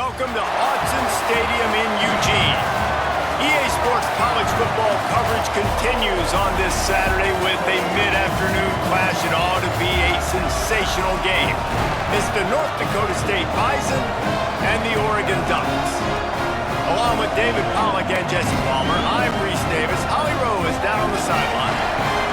welcome to Autzen Stadium in Eugene. EA Sports college football coverage continues on this Saturday with a mid-afternoon clash. It ought to be a sensational game. It's the North Dakota State Bison and the Oregon Ducks. Along with David Pollack and Jesse Palmer, I'm Reese Davis. Holly Rowe is down on the sideline.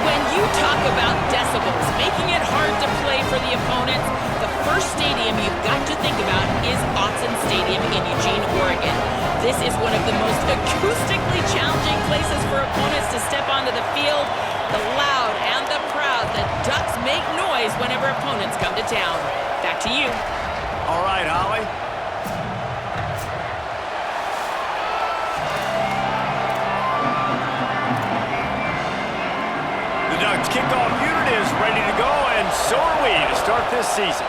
When you talk about decibels, making it hard to play for the opponents, the first stadium you've got to think about is Autzen Stadium in Eugene, Oregon. This is one of the most acoustically challenging places for opponents to step onto the field. The loud and the proud, the Ducks make noise whenever opponents come to town. Back to you. All right, Holly. The Ducks kickoff unit is ready to go, and so are we to start this season.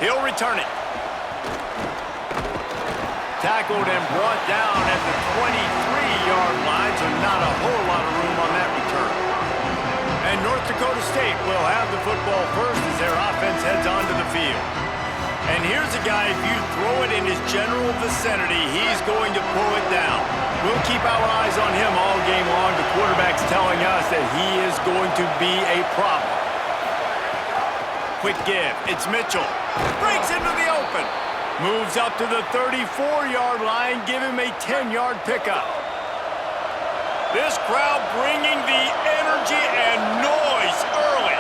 He'll return it. Tackled and brought down at the 23-yard line, so not a whole lot of room on that return. And North Dakota State will have the football first as their offense heads onto the field. And here's a guy, if you throw it in his general vicinity, he's going to pull it down. We'll keep our eyes on him all game long. The quarterback's telling us that he is going to be a problem. Quick give. It's Mitchell. Breaks into the open. Moves up to the 34-yard line. Give him a 10-yard pickup. This crowd bringing the energy and noise early.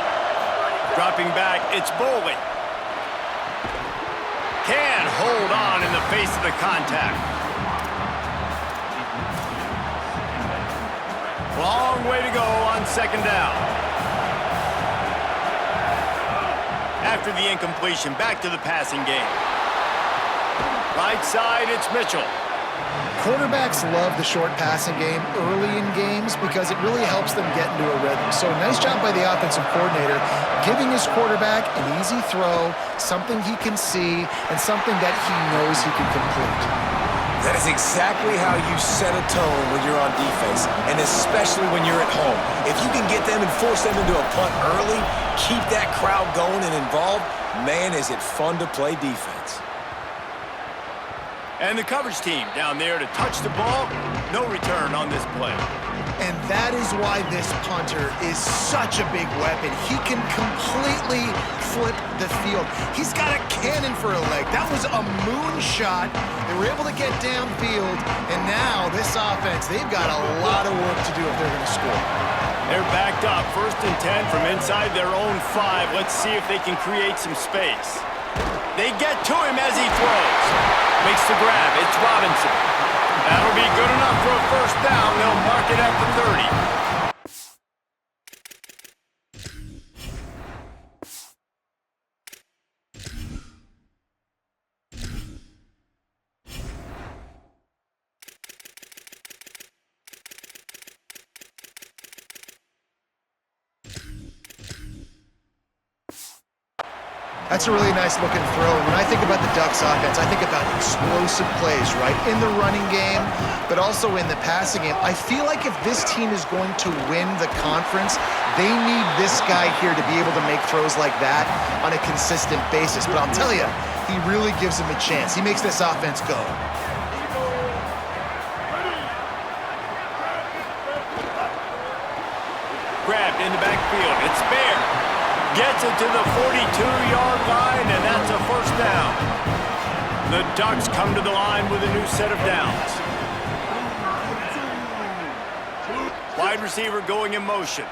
Dropping back, it's Bowling. Can hold on in the face of the contact. Long way to go on second down. After the incompletion, back to the passing game. Right side, it's Mitchell. Quarterbacks love the short passing game early in games because it really helps them get into a rhythm. So nice job by the offensive coordinator, giving his quarterback an easy throw, something he can see, and something that he knows he can complete. That is exactly how you set a tone when you're on defense, and especially when you're at home. If you can get them and force them into a punt early, keep that crowd going and involved, man, is it fun to play defense. And the coverage team down there to touch the ball. No return on this play. And that is why this punter is such a big weapon. He can completely flip the field. He's got a cannon for a leg. That was a moonshot. They were able to get downfield, and now this offense, they've got a lot of work to do if they're going to score. They're backed up, 1st and 10 from inside their own 5. Let's see if they can create some space. They get to him as he throws. Makes the grab. It's Robinson. That'll be good enough for a first down. They'll mark it at the 30. That's a really nice looking throw. And when I think about the Ducks offense, I think about explosive plays, right? In the running game, but also in the passing game. I feel like if this team is going to win the conference, they need this guy here to be able to make throws like that on a consistent basis. But I'll tell you, he really gives them a chance. He makes this offense go. Grabbed in the backfield. It's Bear. Gets it to the 42-yard line, and that's a first down. The Ducks come to the line with a new set of downs. Wide receiver going in motion.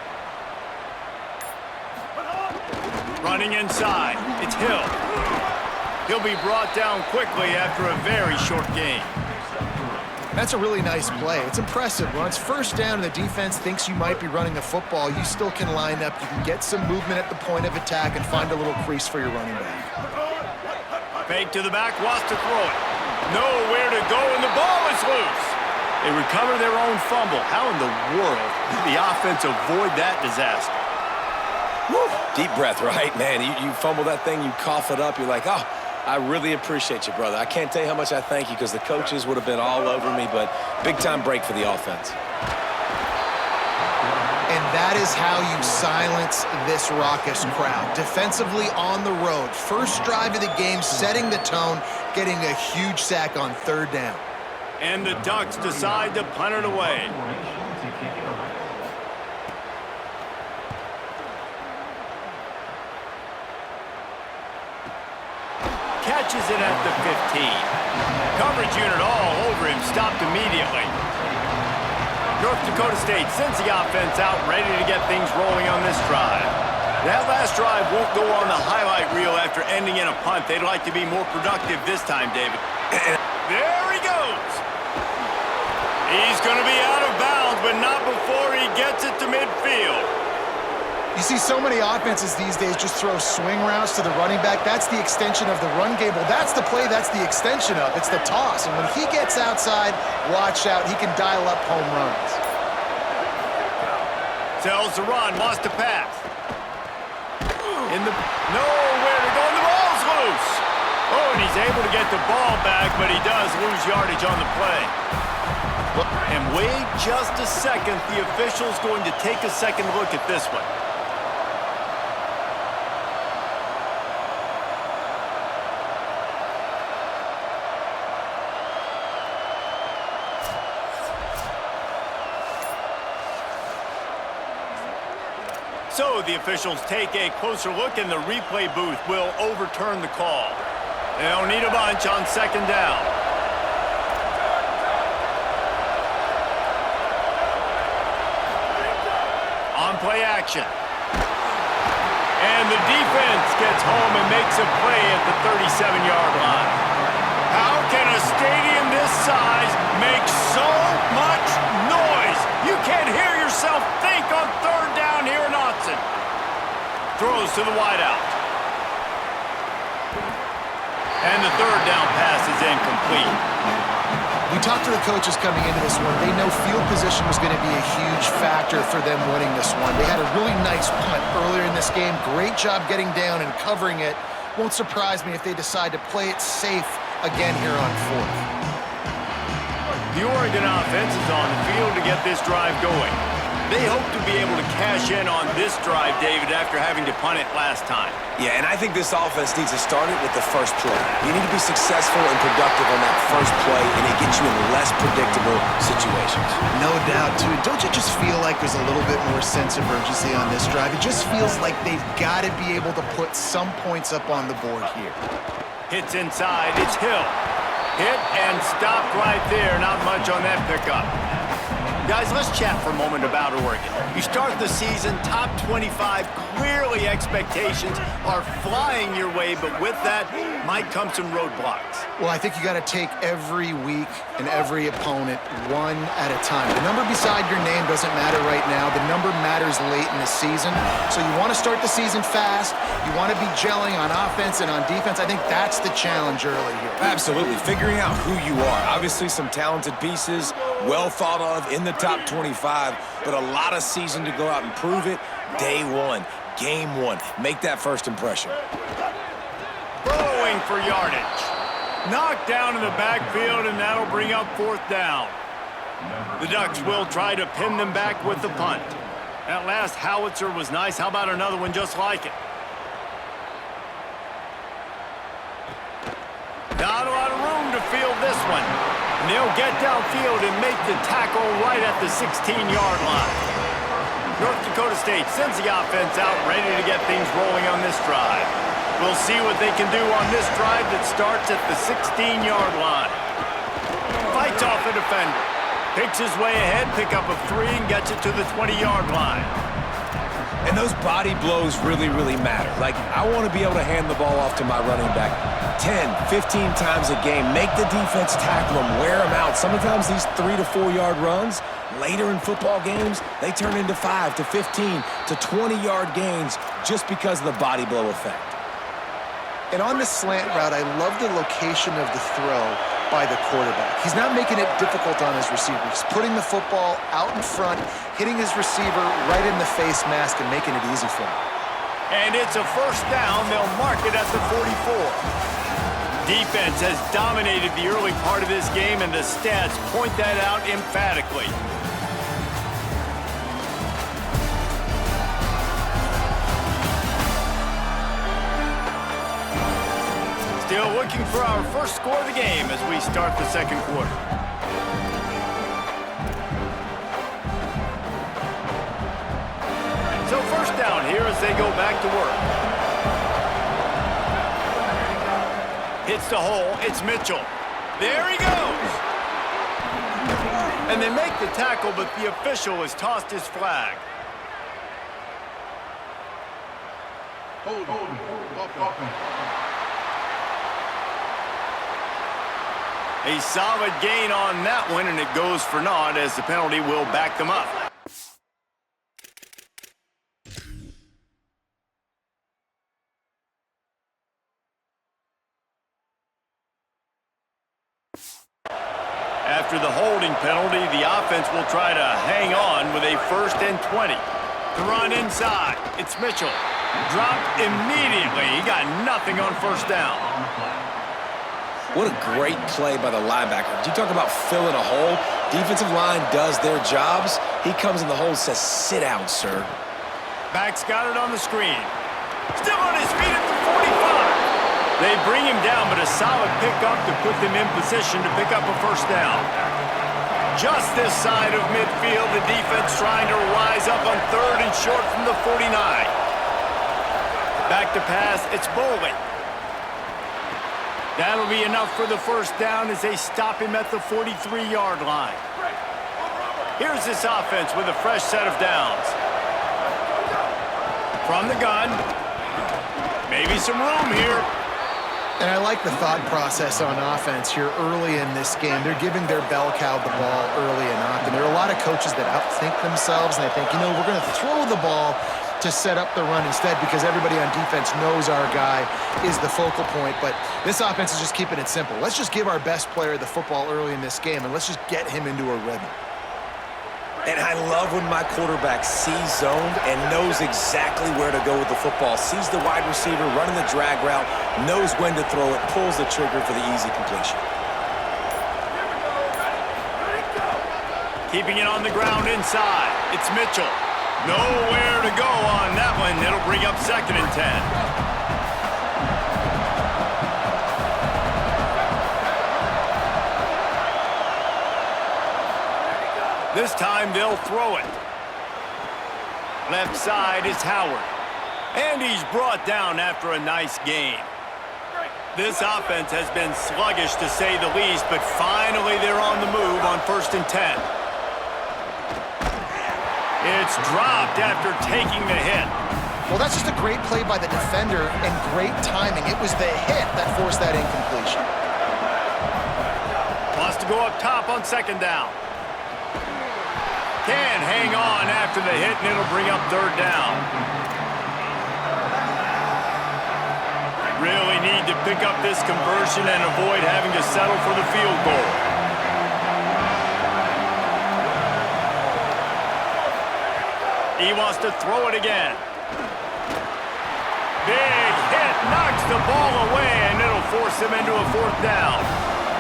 Running inside. It's Hill. He'll be brought down quickly after a very short game. That's a really nice play. It's impressive. When it's first down and the defense thinks you might be running the football, you still can line up. You can get some movement at the point of attack and find a little crease for your running back. Fake to the back, wants to throw it. Nowhere to go, and the ball is loose. They recover their own fumble. How in the world did the offense avoid that disaster? Woo. Deep breath, right? Man, you fumble that thing, you cough it up, you're like, oh, I really appreciate you, brother. I can't tell you how much I thank you because the coaches would have been all over me, but big-time break for the offense. And That is how you silence this raucous crowd. Defensively on the road. First drive of the game, setting the tone, getting a huge sack on third down. And the Ducks decide to punt it away. Catches it at the 15. Coverage unit all over him, stopped immediately. North Dakota State sends the offense out, ready to get things rolling on this drive. That last drive won't go on the highlight reel after ending in a punt. They'd like to be more productive this time, David. There he goes. He's going to be out of bounds, but not before he gets it to midfield. You see so many offenses these days just throw swing routes to the running back. That's the extension of the run game. Well, that's the play that's the extension of. It's the toss. And when he gets outside, watch out. He can dial up home runs. Tells the run, lost a pass. Nowhere to go, and the ball's loose. Oh, and he's able to get the ball back, but he does lose yardage on the play. And wait just a second. The official's going to take a second look at this one. So the officials take a closer look, and the replay booth will overturn the call. They'll need a bunch on second down. On play action. And the defense gets home and makes a play at the 37-yard line. How can a stadium this size make so much noise? You can't hear yourself think on third down here in Autzen. Throws to the wideout. And the third down pass is incomplete. We talked to the coaches coming into this one. They know field position was going to be a huge factor for them winning this one. They had a really nice punt earlier in this game. Great job getting down and covering it. Won't surprise me if they decide to play it safe again here on fourth. The Oregon offense is on the field to get this drive going. They hope to be able to cash in on this drive, David, after having to punt it last time. Yeah, and I think this offense needs to start it with the first play. You need to be successful and productive on that first play, and it gets you in less predictable situations. No doubt, too. Don't you just feel like there's a little bit more sense of urgency on this drive? It just feels like they've got to be able to put some points up on the board here. Hits inside. It's Hill. Hit and stopped right there. Not much on that pickup. Guys, let's chat for a moment about Oregon. You start the season top 25. Clearly expectations are flying your way, but with that might come some roadblocks. Well, I think you got to take every week and every opponent one at a time. The number beside your name doesn't matter right now. The number matters late in the season. So you want to start the season fast. You want to be gelling on offense and on defense. I think that's the challenge early here. Absolutely. Figuring out who you are. Obviously some talented pieces, well thought of in the top 25, but a lot of season to go out and prove it. Day one, game one. Make that first impression. Throwing for yardage. Knocked down in the backfield, and that'll bring up fourth down. The Ducks will try to pin them back with the punt. That last howitzer was nice. How about another one just like it? Not a lot of room to field this one. And they'll get downfield and make the tackle right at the 16-yard line. North Dakota State sends the offense out, ready to get things rolling on this drive. We'll see what they can do on this drive that starts at the 16-yard line. Fights off a defender. Picks his way ahead, pick up a 3, and gets it to the 20-yard line. And those body blows really, really matter. Like, I want to be able to hand the ball off to my running back 10, 15 times a game. Make the defense tackle them, wear them out. Sometimes these 3 to 4 yard runs, later in football games, they turn into 5 to 15 to 20-yard gains just because of the body blow effect. And on this slant route, I love the location of the throw by the quarterback. He's not making it difficult on his receiver. He's putting the football out in front, hitting his receiver right in the face mask and making it easy for him. And it's a first down. They'll mark it at the 44. Defense has dominated the early part of this game, and the stats point that out emphatically. looking for our first score of the game as we start the second quarter. So first down here as they go back to work. Hits the hole. It's Mitchell. There he goes. And they make the tackle, but the official has tossed his flag. A solid gain on that one, and it goes for naught as the penalty will back them up. After the holding penalty, the offense will try to hang on with a 1st and 20. The run inside. It's Mitchell. Dropped immediately. He got nothing on first down. What a great play by the linebacker. You talk about filling a hole. Defensive line does their jobs. He comes in the hole and says, sit down, sir. Back's got it on the screen. Still on his feet at the 45. They bring him down, but a solid pickup to put them in position to pick up a first down. Just this side of midfield, the defense trying to rise up on 3rd and short from the 49. Back to pass, it's Bowling. That'll be enough for the first down as they stop him at the 43-yard line. Here's this offense with a fresh set of downs. From the gun. Maybe some room here. And I like the thought process on offense here early in this game. They're giving their bell cow the ball early and often. There are a lot of coaches that outthink themselves, and they think, you know, we're going to throw the ball to set up the run instead because everybody on defense knows our guy is the focal point. But this offense is just keeping it simple. Let's just give our best player the football early in this game, and let's just get him into a rhythm. And I love when my quarterback sees zoned and knows exactly where to go with the football. Sees the wide receiver running the drag route, knows when to throw it, pulls the trigger for the easy completion. Keeping it on the ground inside. It's Mitchell. Nowhere to go on that one. It'll bring up 2nd and 10. This time they'll throw it. Left side is Howard. And he's brought down after a nice gain. This offense has been sluggish to say the least, but finally they're on the move on 1st and 10. It's dropped after taking the hit. Well, that's just a great play by the defender and great timing. It was the hit that forced that incompletion. Wants to go up top on 2nd down. Can hang on after the hit, and it'll bring up 3rd down. Really need to pick up this conversion and avoid having to settle for the field goal. He wants to throw it again. Big hit, knocks the ball away, and it'll force them into a 4th down.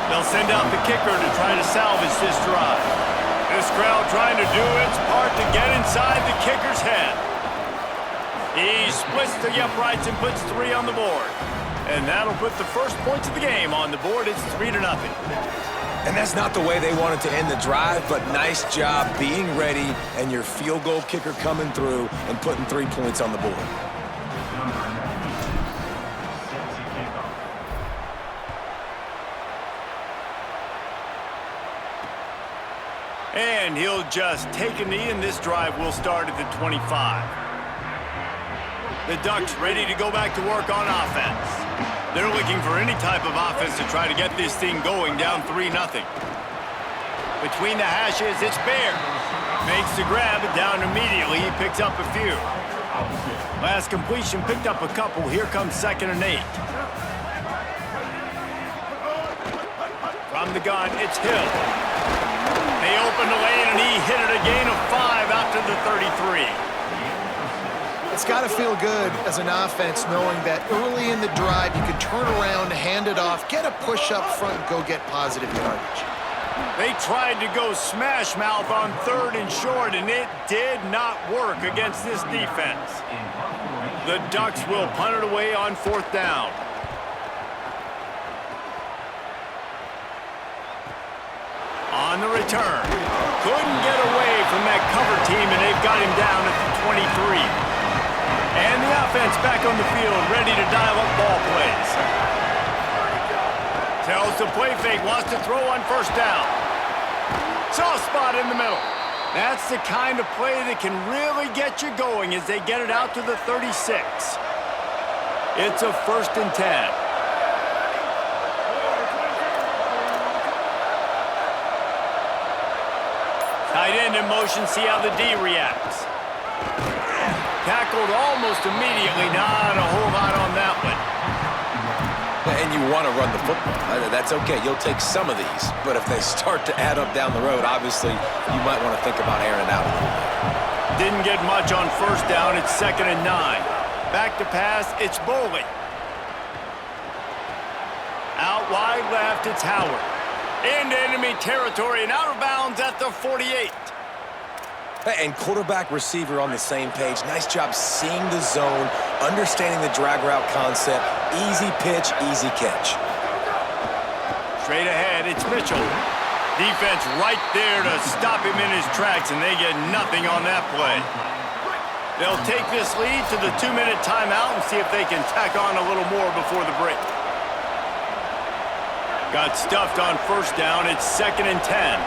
They'll send out the kicker to try to salvage this drive. This crowd trying to do its part to get inside the kicker's head. He splits the uprights and puts 3 on the board. And that'll put the first points of the game on the board. It's 3-0. And that's not the way they wanted to end the drive, but nice job being ready and your field goal kicker coming through and putting 3 points on the board. And he'll just take a knee, and this drive will start at the 25. The Ducks ready to go back to work on offense. They're looking for any type of offense to try to get this thing going, down 3-0. Between the hashes, it's Bear. Makes the grab, and down immediately. He picks up a few. Last completion picked up a couple. Here comes 2nd and 8. From the gun, it's Hill. They open the lane, and he hit it a gain of 5 out to the 33. It's got to feel good as an offense knowing that early in the drive you can turn around, hand it off, get a push up front, and go get positive yardage. They tried to go smash mouth on 3rd and short, and it did not work against this defense. The Ducks will punt it away on 4th down. On the return. Couldn't get away from that cover team, and they've got him down at the 23. And the offense back on the field, ready to dial up ball plays. Tells the play fake, wants to throw on first down. Soft spot in the middle. That's the kind of play that can really get you going as they get it out to the 36. It's a 1st and 10. Tight end in motion, see how the D reacts. Tackled almost immediately, not a whole lot on that one. And you want to run the football. That's okay. You'll take some of these. But if they start to add up down the road, obviously, you might want to think about airing it out a little bit. Didn't get much on first down. It's 2nd and 9. Back to pass, it's Bowling. Out wide left, it's Howard. Into enemy territory and out of bounds at the 48. And quarterback receiver on the same page. Nice job seeing the zone, understanding the drag route concept. Easy pitch, easy catch. Straight ahead, it's Mitchell. Defense right there to stop him in his tracks, and they get nothing on that play. They'll take this lead to the 2-minute timeout and see if they can tack on a little more before the break. Got stuffed on first down. It's 2nd and 10.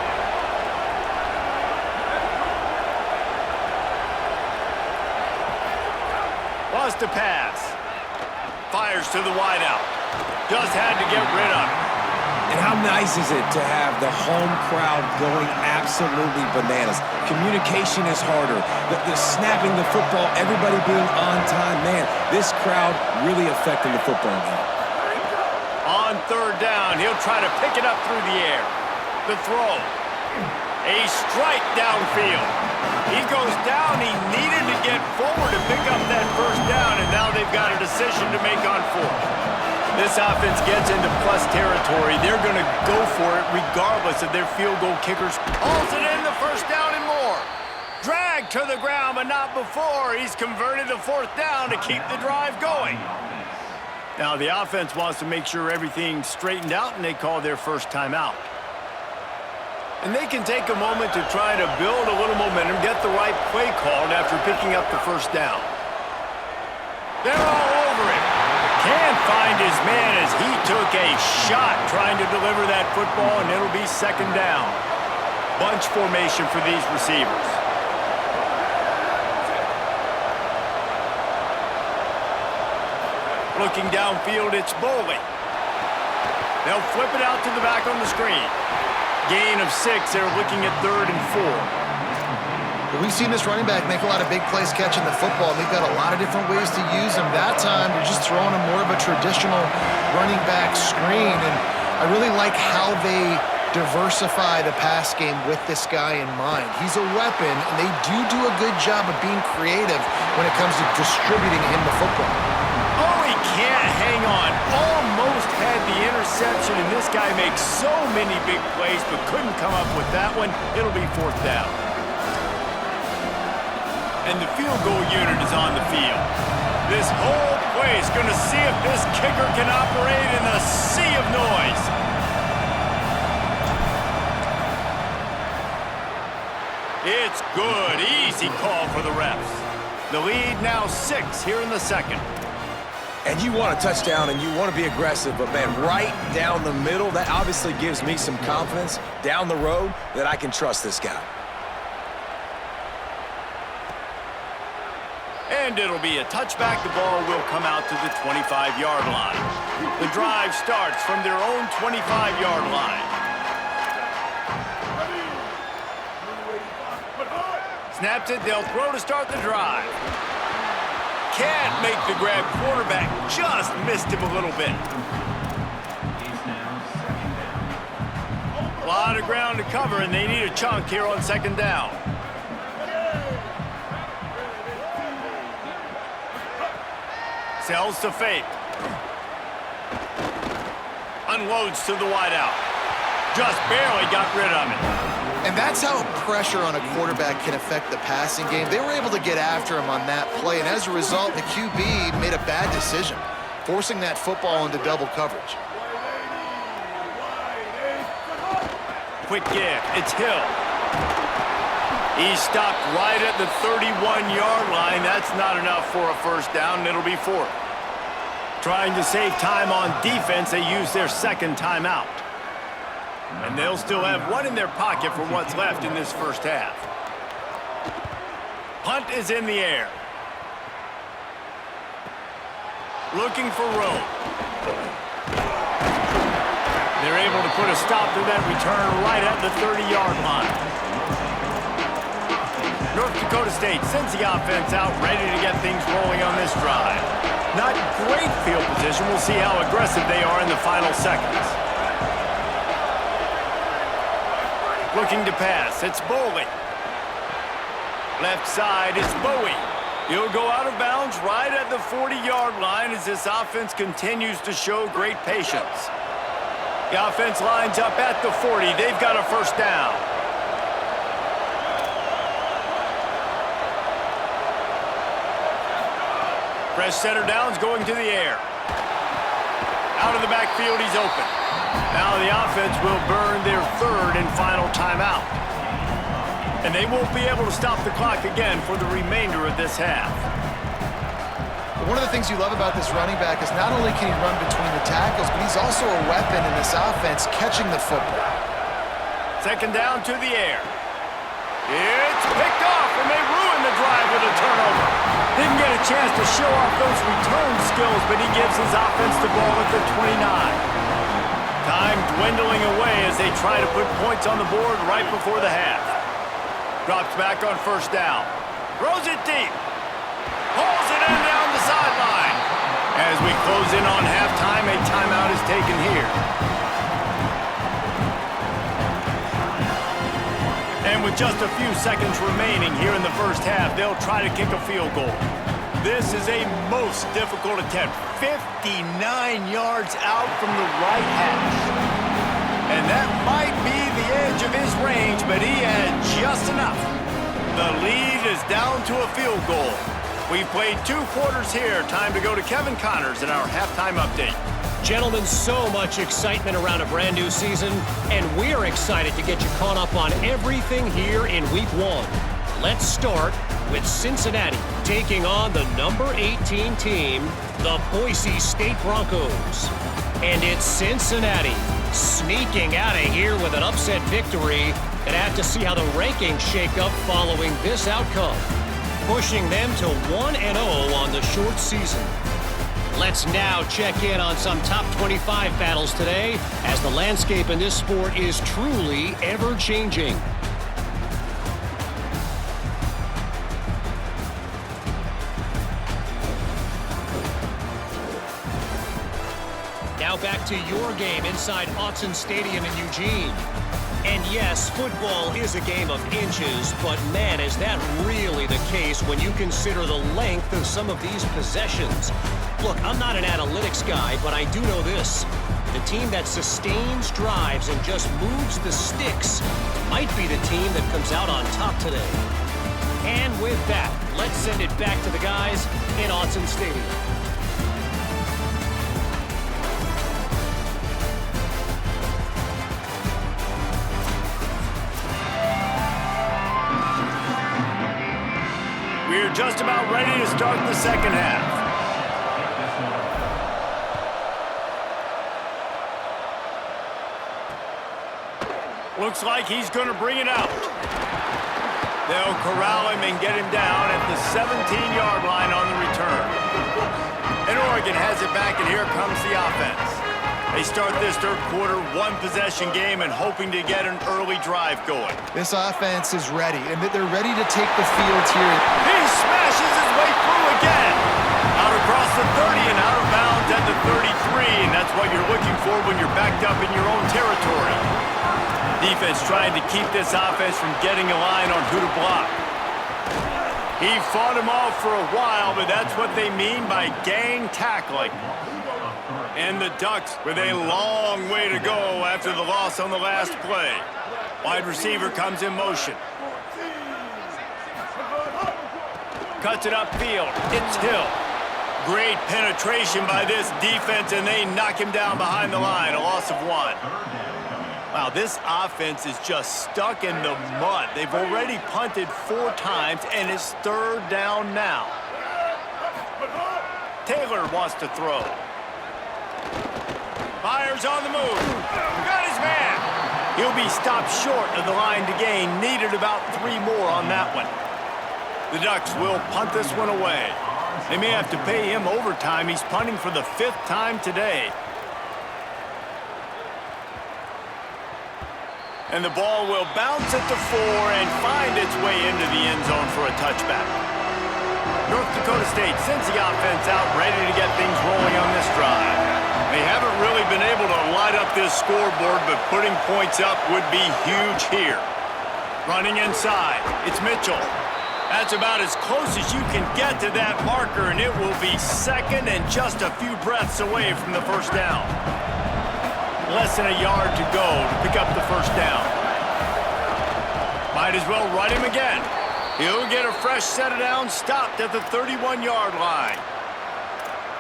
Lost a pass. Fires to the wideout. Just had to get rid of it. And how nice is it to have the home crowd going absolutely bananas? Communication is harder. The snapping the football, everybody being on time. Man, this crowd really affecting the football game. On 3rd down, he'll try to pick it up through the air. The throw. A strike downfield. He goes down. He needed to get forward to pick up that first down, and now they've got a decision to make on 4th. This offense gets into plus territory. They're going to go for it regardless of their field goal kickers. Hauls it in, the first down and more. Dragged to the ground, but not before. He's converted the 4th down to keep the drive going. Now the offense wants to make sure everything's straightened out, and they call their first timeout. And they can take a moment to try to build a little momentum, get the right play called after picking up the first down. They're all over him. Can't find his man as he took a shot trying to deliver that football, and it'll be 2nd down. Bunch formation for these receivers. Looking downfield, it's Bowling. They'll flip it out to the back on the screen. Gain of 6. They're looking at 3rd and 4. Well, we've seen this running back make a lot of big plays catching the football, and they've got a lot of different ways to use him. That time, they're just throwing him more of a traditional running back screen, and I really like how they diversify the pass game with this guy in mind. He's a weapon, and they do a good job of being creative when it comes to distributing him the football. Oh, he can't hang on. Almost had the interception, and this guy makes so many big plays, but couldn't come up with that one. It'll be 4th down. And the field goal unit is on the field. This whole play is going to see if this kicker can operate in the sea of noise. It's good. Easy call for the refs. The lead now 6 here in the 2nd. And you want a touchdown and you want to be aggressive, but man, right down the middle, that obviously gives me some confidence down the road that I can trust this guy. And it'll be a touchback. The ball will come out to the 25-yard line. The drive starts from their own 25-yard line. Snaps it, they'll throw to start the drive. Can't make the grab. Quarterback just missed him a little bit. A lot of ground to cover, and they need a chunk here on 2nd down. Sells to fake. Unloads to the wideout. Just barely got rid of it. And that's how pressure on a quarterback can affect the passing game. They were able to get after him on that play, and as a result, the QB made a bad decision, forcing that football into double coverage. Quick give. It's Hill. He's stopped right at the 31-yard line. That's not enough for a first down, and it'll be fourth. Trying to save time on defense, they use their second timeout. And they'll still have one in their pocket for what's left in this first half. Punt is in the air. Looking for Rowe. They're able to put a stop to that return right at the 30-yard line. North Dakota State sends the offense out, ready to get things rolling on this drive. Not great field position. We'll see how aggressive they are in the final seconds. Looking to pass. It's Boley. Left side, it's Bowie. He'll go out of bounds right at the 40-yard line as this offense continues to show great patience. The offense lines up at the 40. They've got a first down. Fresh center downs going to the air. Out of the backfield, he's open. Now the offense will burn their third and final timeout. And they won't be able to stop the clock again for the remainder of this half. One of the things you love about this running back is not only can he run between the tackles, but he's also a weapon in this offense catching the football. Second down to the air. It's picked off, and they ruin the drive with a turnover. Didn't get a chance to show off those return skills, but he gives his offense the ball at the 29. Time dwindling away as they try to put points on the board right before the half. Drops back on first down. Throws it deep. Pulls it in down the sideline. As we close in on halftime, a timeout is taken here. And with just a few seconds remaining here in the first half, they'll try to kick a field goal. This is a most difficult attempt. 59 yards out from the right hash. And that might be the edge of his range, but he had just enough. The lead is down to a field goal. We've played 2 quarters here. Time to go to Kevin Connors in our halftime update. Gentlemen, so much excitement around a brand new season, and we're excited to get you caught up on everything here in Week 1. Let's start with Cincinnati taking on the number 18 team, the Boise State Broncos. And it's Cincinnati sneaking out of here with an upset victory, and have to see how the rankings shake up following this outcome, pushing them to 1-0 on the short season. Let's now check in on some top 25 battles today, as the landscape in this sport is truly ever-changing. Now back to your game inside Autzen Stadium in Eugene. And yes, football is a game of inches, but man, is that really the case when you consider the length of some of these possessions. Look, I'm not an analytics guy, but I do know this. The team that sustains drives and just moves the sticks might be the team that comes out on top today. And with that, let's send it back to the guys in Autzen Stadium. We're just about ready to start the second half. Looks like he's going to bring it out. They'll corral him and get him down at the 17-yard line on the return. And Oregon has it back, and here comes the offense. They start this third quarter one-possession game and hoping to get an early drive going. This offense is ready, and they're ready to take the field here. He smashes his way through again. Out across the 30 and out of bounds at the 33, and that's what you're looking for when you're backed up in your own territory. Defense trying to keep this offense from getting a line on who to block. He fought him off for a while, but that's what they mean by gang tackling. And the Ducks with a long way to go after the loss on the last play. Wide receiver comes in motion. Cuts it upfield. It's Hill. Great penetration by this defense, and they knock him down behind the line. A loss of 1. Wow, this offense is just stuck in the mud. They've already punted 4 times, and it's 3rd down now. Taylor wants to throw. Fires on the move. Got his man. He'll be stopped short of the line to gain. Needed about 3 more on that one. The Ducks will punt this one away. They may have to pay him overtime. He's punting for the 5th time today. And the ball will bounce at the 4 and find its way into the end zone for a touchback. North Dakota State sends the offense out, ready to get things rolling on this drive. They haven't really been able to light up this scoreboard, but putting points up would be huge here. Running inside, it's Mitchell. That's about as close as you can get to that marker, and it will be 2nd and just a few breaths away from the 1st down. Less than a yard to go to pick up the 1st down. Might as well run him again. He'll get a fresh set of downs, stopped at the 31-yard line.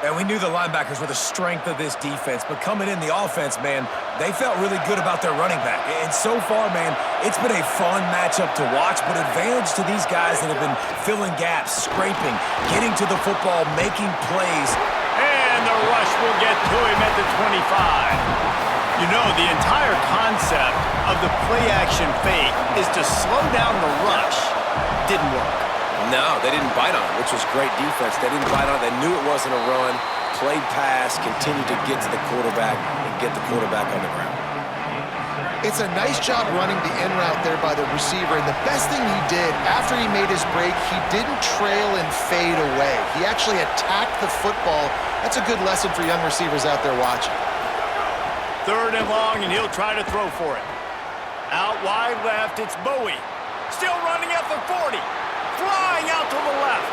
And we knew the linebackers were the strength of this defense, but coming in the offense, man, they felt really good about their running back. And so far, man, it's been a fun matchup to watch, but advantage to these guys that have been filling gaps, scraping, getting to the football, making plays. And the rush will get to him at the 25. You know, the entire concept of the play-action fake is to slow down the rush. Didn't work. No, they didn't bite on it, which was great defense. They didn't bite on it. They knew it wasn't a run, played pass, continued to get to the quarterback and get the quarterback on the ground. It's a nice job running the in route there by the receiver, and the best thing he did after he made his break, he didn't trail and fade away. He actually attacked the football. That's a good lesson for young receivers out there watching. 3rd and long, and he'll try to throw for it. Out wide left, it's Bowie. Still running at the 40. Flying out to the left.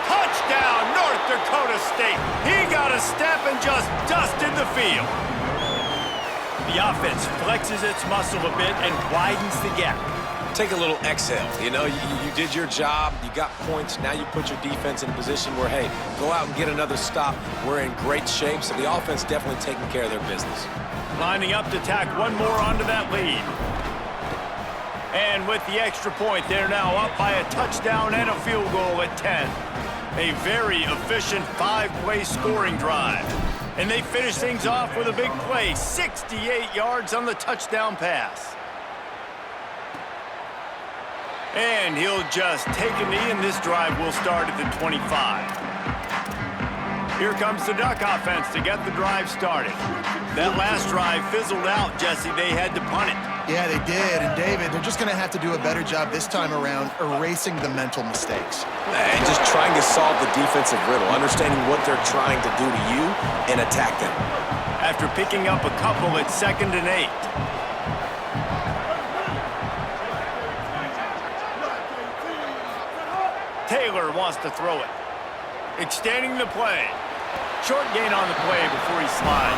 Touchdown, North Dakota State. He got a step and just dusted the field. The offense flexes its muscle a bit and widens the gap. Take a little exhale. You know, you did your job. You got points. Now you put your defense in a position where, hey, go out and get another stop. We're in great shape, so the offense definitely taking care of their business. Lining up to tack one more onto that lead. And with the extra point, they're now up by a touchdown and a field goal at 10. A very efficient 5-play scoring drive. And they finish things off with a big play, 68 yards on the touchdown pass. And he'll just take a knee, and this drive will start at the 25. Here comes the Duck offense to get the drive started. That last drive fizzled out, Jesse. They had to punt it. Yeah, they did. And, David, they're just going to have to do a better job this time around erasing the mental mistakes. And just trying to solve the defensive riddle, understanding what they're trying to do to you and attack them. After picking up a couple, it's 2nd and 8. Taylor wants to throw it. Extending the play. Short gain on the play before he slides.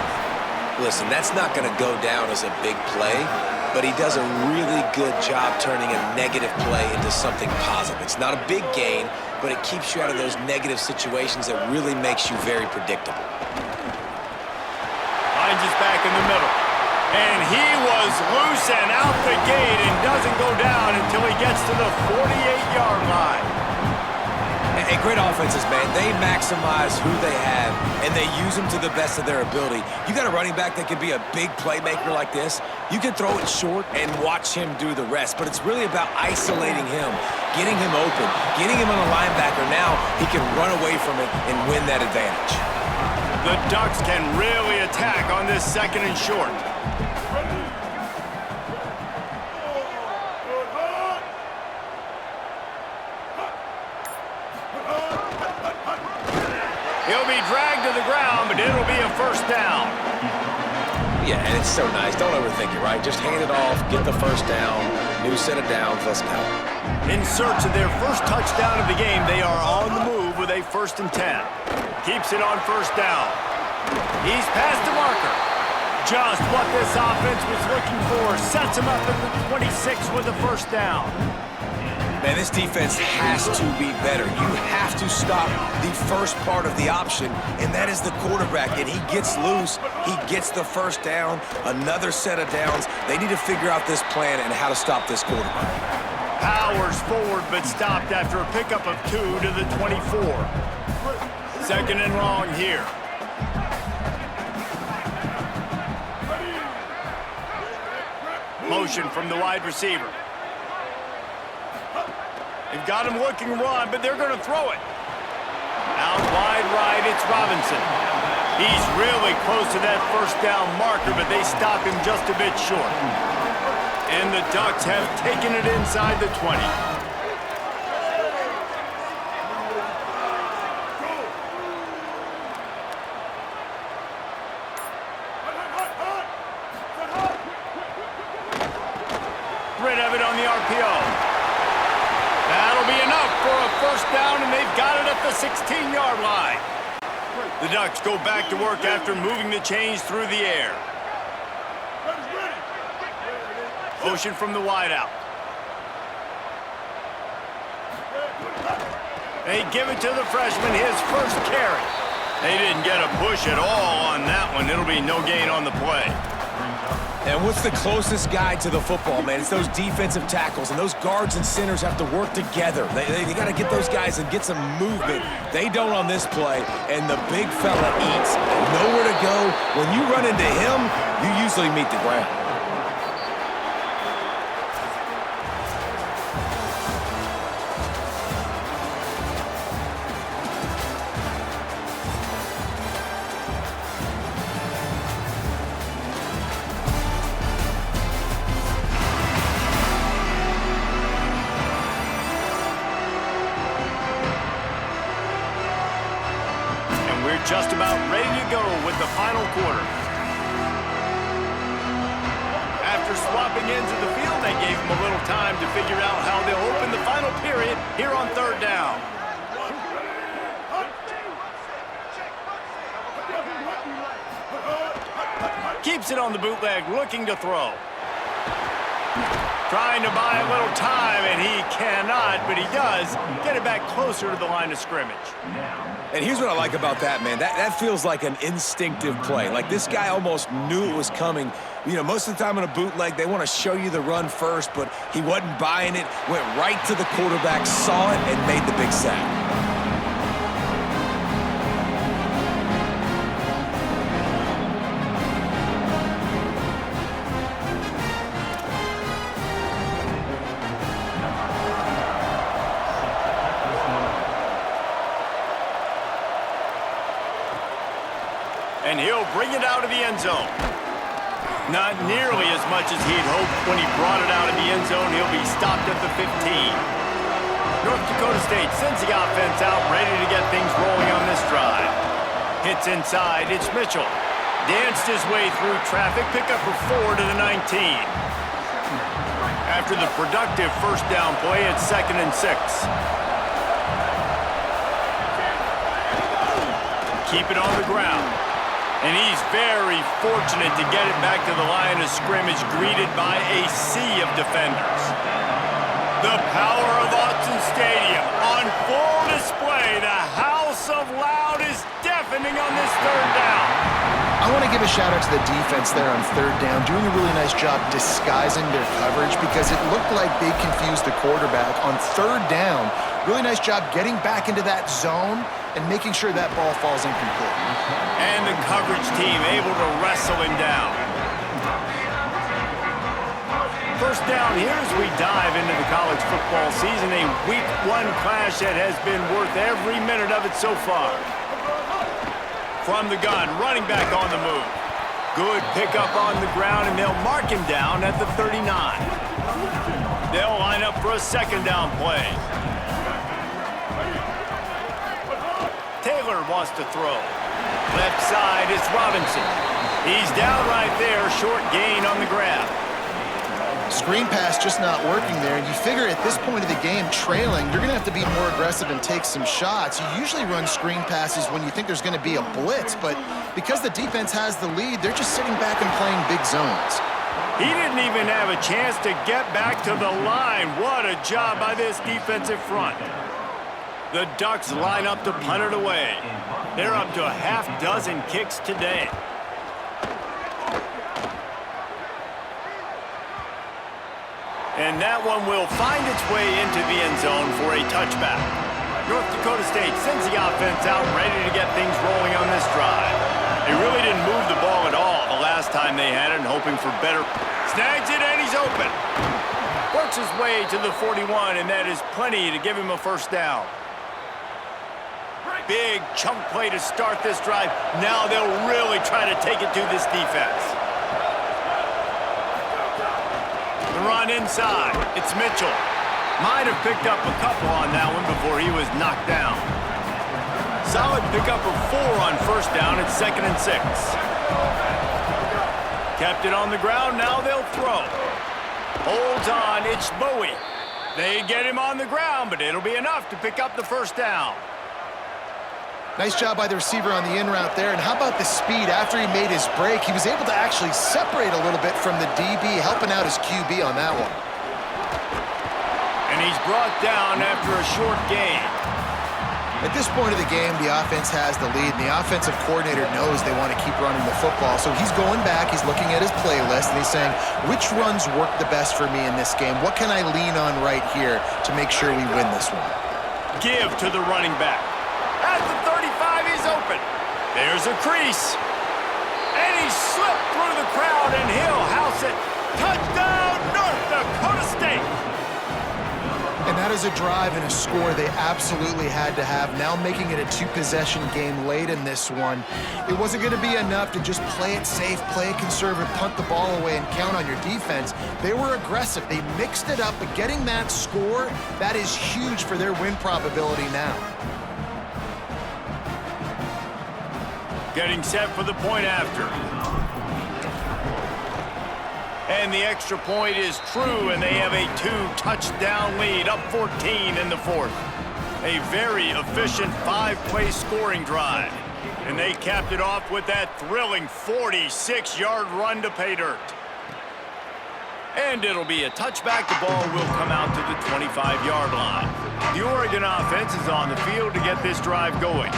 Listen, that's not going to go down as a big play, but he does a really good job turning a negative play into something positive. It's not a big gain, but it keeps you out of those negative situations that really makes you very predictable. Finds his back in the middle. And he was loose and out the gate and doesn't go down until he gets to the 48-yard line. And great offenses, man. They maximize who they have, and they use them to the best of their ability. You got a running back that can be a big playmaker like this. You can throw it short and watch him do the rest, but it's really about isolating him, getting him open, getting him on a linebacker. Now he can run away from it and win that advantage. The Ducks can really attack on this 2nd and short. He'll be dragged to the ground, but it'll be a 1st down. Yeah, and it's so nice. Don't overthink it, right? Just hand it off, get the 1st down, new set of downs, let's go. In search of their first touchdown of the game, they are on the move with a 1st and 10. Keeps it on 1st down. He's past the marker. Just what this offense was looking for. Sets him up at the 26 with a 1st down. Man, this defense has to be better. You have to stop the first part of the option, and that is the quarterback. And he gets loose. He gets the first down, another set of downs. They need to figure out this plan and how to stop this quarterback. Powers forward, but stopped after a pickup of 2 to the 24. Second and long here. Motion from the wide receiver. They've got him looking run, but they're going to throw it. Out wide right, it's Robinson. He's really close to that first down marker, but they stop him just a bit short. And the Ducks have taken it inside the 20. Rid of it on the RPO. That'll be enough for a first down, and they've got it at the 16-yard line. The Ducks go back to work after moving the chains through the air. Motion from the wideout. They give it to the freshman, his first carry. They didn't get a push at all on that one. It'll be no gain on the play. And what's the closest guy to the football, man? It's those defensive tackles, and those guards and centers have to work together. They got to get those guys and get some movement. They don't on this play, and the big fella eats. Nowhere to go. When you run into him, you usually meet the ground. Just about ready to go with the final quarter. After swapping ends of the field, they gave them a little time to figure out how they'll open the final period here on third down. Keeps it on the bootleg, looking to throw. Trying to buy a little time, and he cannot, but he does get it back closer to the line of scrimmage. And here's what I like about that, man. That feels like an instinctive play. Like this guy almost knew it was coming. You know, most of the time in a bootleg, they want to show you the run first, but he wasn't buying it, went right to the quarterback, saw it, and made the big sack. And he'll bring it out of the end zone. Not nearly as much as he'd hoped when he brought it out of the end zone. He'll be stopped at the 15. North Dakota State sends the offense out, ready to get things rolling on this drive. Hits inside, it's Mitchell. Danced his way through traffic, pick up for 4 to the 19. After the productive first down play, it's 2nd and 6. Keep it on the ground. And he's very fortunate to get it back to the line of scrimmage, greeted by a sea of defenders. The power of Autzen Stadium on full display. The house of loud is deafening on this third down. I want to give a shout out to the defense there on third down, doing a really nice job disguising their coverage because it looked like they confused the quarterback on third down. Really nice job getting back into that zone and making sure that ball falls incomplete. And the coverage team able to wrestle him down. First down here as we dive into the college football season, a week 1 clash that has been worth every minute of it so far. From the gun, running back on the move. Good pickup on the ground, and they'll mark him down at the 39. They'll line up for a second down play. Taylor wants to throw. Left side is Robinson. He's down right there, short gain on the grab. Screen pass just not working there, and you figure at this point of the game, trailing, you're going to have to be more aggressive and take some shots. You usually run screen passes when you think there's going to be a blitz, but because the defense has the lead, they're just sitting back and playing big zones. He didn't even have a chance to get back to the line. What a job by this defensive front. The Ducks line up to punt it away. They're up to a half-dozen kicks today. And that one will find its way into the end zone for a touchback. North Dakota State sends the offense out ready to get things rolling on this drive. They really didn't move the ball at all the last time they had it, and hoping for better. Snags it, and he's open. Works his way to the 41, and that is plenty to give him a first down. Big chunk play to start this drive. Now they'll really try to take it to this defense. The run inside. It's Mitchell. Might have picked up a couple on that one before he was knocked down. Solid pickup of 4 on first down. It's 2nd and 6. Kept it on the ground. Now they'll throw. Holds on. It's Bowie. They get him on the ground, but it'll be enough to pick up the first down. Nice job by the receiver on the in route there. And how about the speed? After he made his break, he was able to actually separate a little bit from the DB, helping out his QB on that one. And he's brought down after a short gain. At this point of the game, the offense has the lead, and the offensive coordinator knows they want to keep running the football. So he's going back, he's looking at his playlist, and he's saying, which runs work the best for me in this game? What can I lean on right here to make sure we win this one? Give to the running back. At the 35, he's open. There's a crease. And he slipped through the crowd, and he'll house it. Touchdown, North Dakota State. And that is a drive and a score they absolutely had to have. Now making it a 2-possession game late in this one. It wasn't going to be enough to just play it safe, play it conservative, punt the ball away, and count on your defense. They were aggressive. They mixed it up, but getting that score, that is huge for their win probability now. Getting set for the point after. And the extra point is true, and they have a 2-touchdown lead, up 14 in the 4th. A very efficient 5-play scoring drive. And they capped it off with that thrilling 46-yard run to pay dirt. And it'll be a touchback. The ball will come out to the 25-yard line. The Oregon offense is on the field to get this drive going.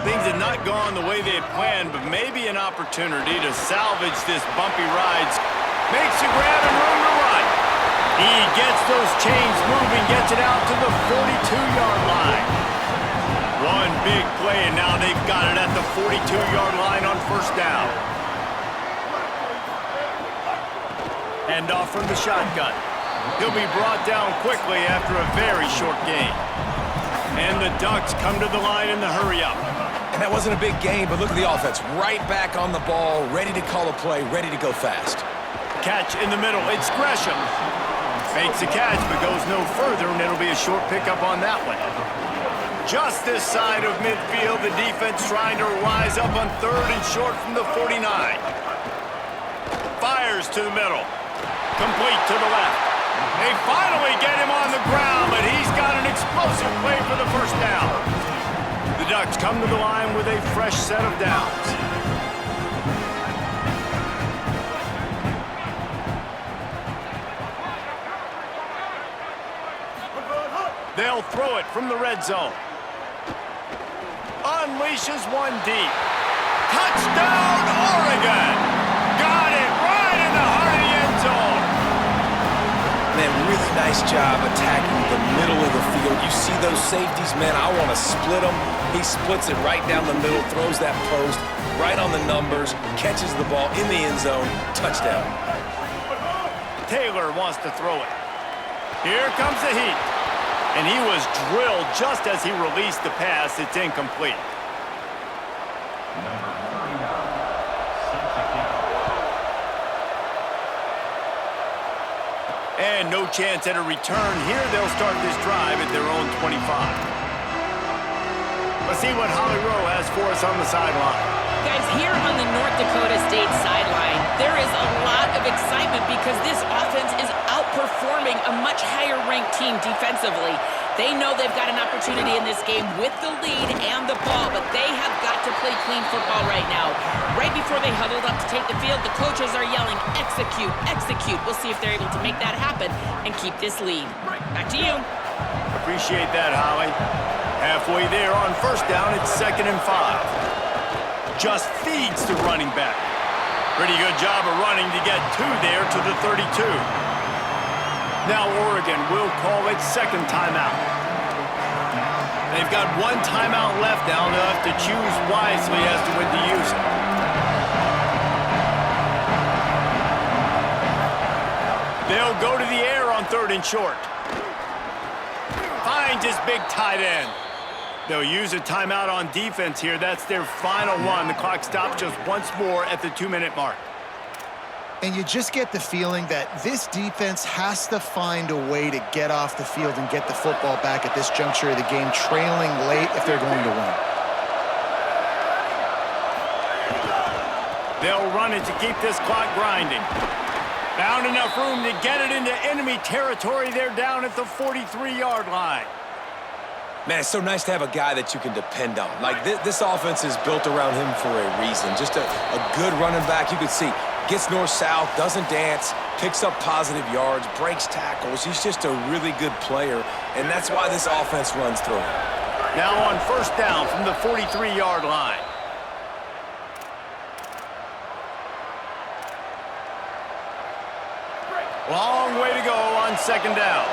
Things had not gone the way they had planned, but maybe an opportunity to salvage this bumpy ride. Makes a grab and room to run. He gets those chains moving, gets it out to the 42-yard line. One big play, and now they've got it at the 42-yard line on first down. Hand off from the shotgun. He'll be brought down quickly after a very short gain. And the Ducks come to the line in the hurry-up. And that wasn't a big gain, but look at the offense. Right back on the ball, ready to call a play, ready to go fast. Catch in the middle. It's Gresham. Makes a catch, but goes no further, and it'll be a short pickup on that one. Just this side of midfield, the defense trying to rise up on 3rd and short from the 49. Fires to the middle. Complete to the left. They finally get him on the ground, but he's got an explosive play for the first down. The Ducks come to the line with a fresh set of downs. They'll throw it from the red zone. Unleashes one deep. Touchdown, Oregon! Got it right in the heart of the end zone. Man, really nice job attacking the middle of the field. You see those safeties, man, I want to split them. He splits it right down the middle, throws that post, right on the numbers, catches the ball in the end zone, touchdown. Taylor wants to throw it. Here comes the heat. And he was drilled just as he released the pass. It's incomplete. And no chance at a return here. They'll start this drive at their own 25. Let's see what Holly Rowe has for us on the sideline. Guys, here on the North Dakota State sideline, there is a lot of excitement because this offense is outperforming a much higher-ranked team defensively. They know they've got an opportunity in this game with the lead and the ball, but they have got to play clean football right now. Right before they huddled up to take the field, the coaches are yelling, execute, execute. We'll see if they're able to make that happen and keep this lead. Back to you. Appreciate that, Holly. Halfway there on first down, it's 2nd and 5. Just feeds the running back. Pretty good job of running to get 2 there to the 32. Now Oregon will call its 2nd timeout. They've got 1 timeout left now. They'll have to choose wisely as to when to use it. They'll go to the air on 3rd and short. Finds his big tight end. They'll use a timeout on defense here. That's their final one. The clock stops just once more at the 2-minute mark. And you just get the feeling that this defense has to find a way to get off the field and get the football back at this juncture of the game, trailing late if they're going to win. They'll run it to keep this clock grinding. Found enough room to get it into enemy territory. They're down at the 43-yard line. Man, it's so nice to have a guy that you can depend on. Like, this offense is built around him for a reason. Just a good running back. You can see, gets north-south, doesn't dance, picks up positive yards, breaks tackles. He's just a really good player, and that's why this offense runs through him. Now on first down from the 43-yard line. Long way to go on 2nd down.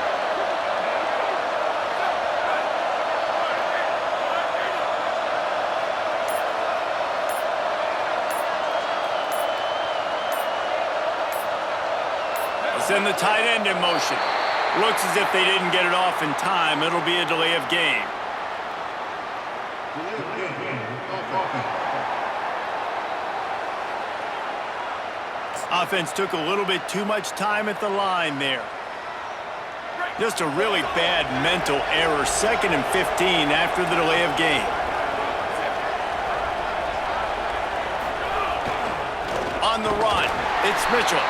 Send the tight end in motion. Looks as if they didn't get it off in time. It'll be a delay of game. Offense took a little bit too much time at the line there. Just a really bad mental error. 2nd and 15 after the delay of game. On the run, it's Mitchell.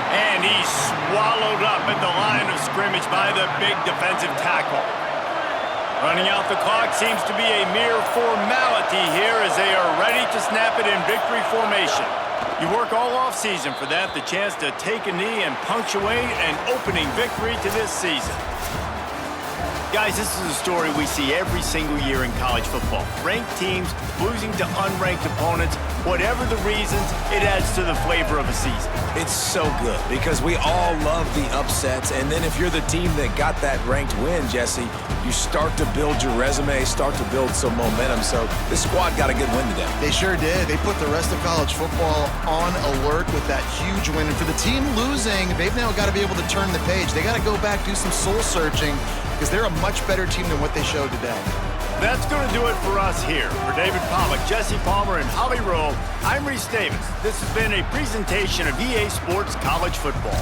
And he's swallowed up at the line of scrimmage by the big defensive tackle. Running out the clock seems to be a mere formality here as they are ready to snap it in victory formation. You work all offseason for that, the chance to take a knee and punctuate an opening victory to this season. Guys, this is a story we see every single year in college football. Ranked teams losing to unranked opponents. Whatever the reasons, it adds to the flavor of a season. It's so good because we all love the upsets, and then if you're the team that got that ranked win, Jesse, you start to build your resume, start to build some momentum. So this squad got a good win today. They sure did. They put the rest of college football on alert with that huge win. And for the team losing, they've now got to be able to turn the page. They got to go back, do some soul searching, because they're a much better team than what they showed today. That's going to do it for us here. For David Pollack, Jesse Palmer, and Holly Rowe, I'm Reese Davis. This has been a presentation of EA Sports College Football.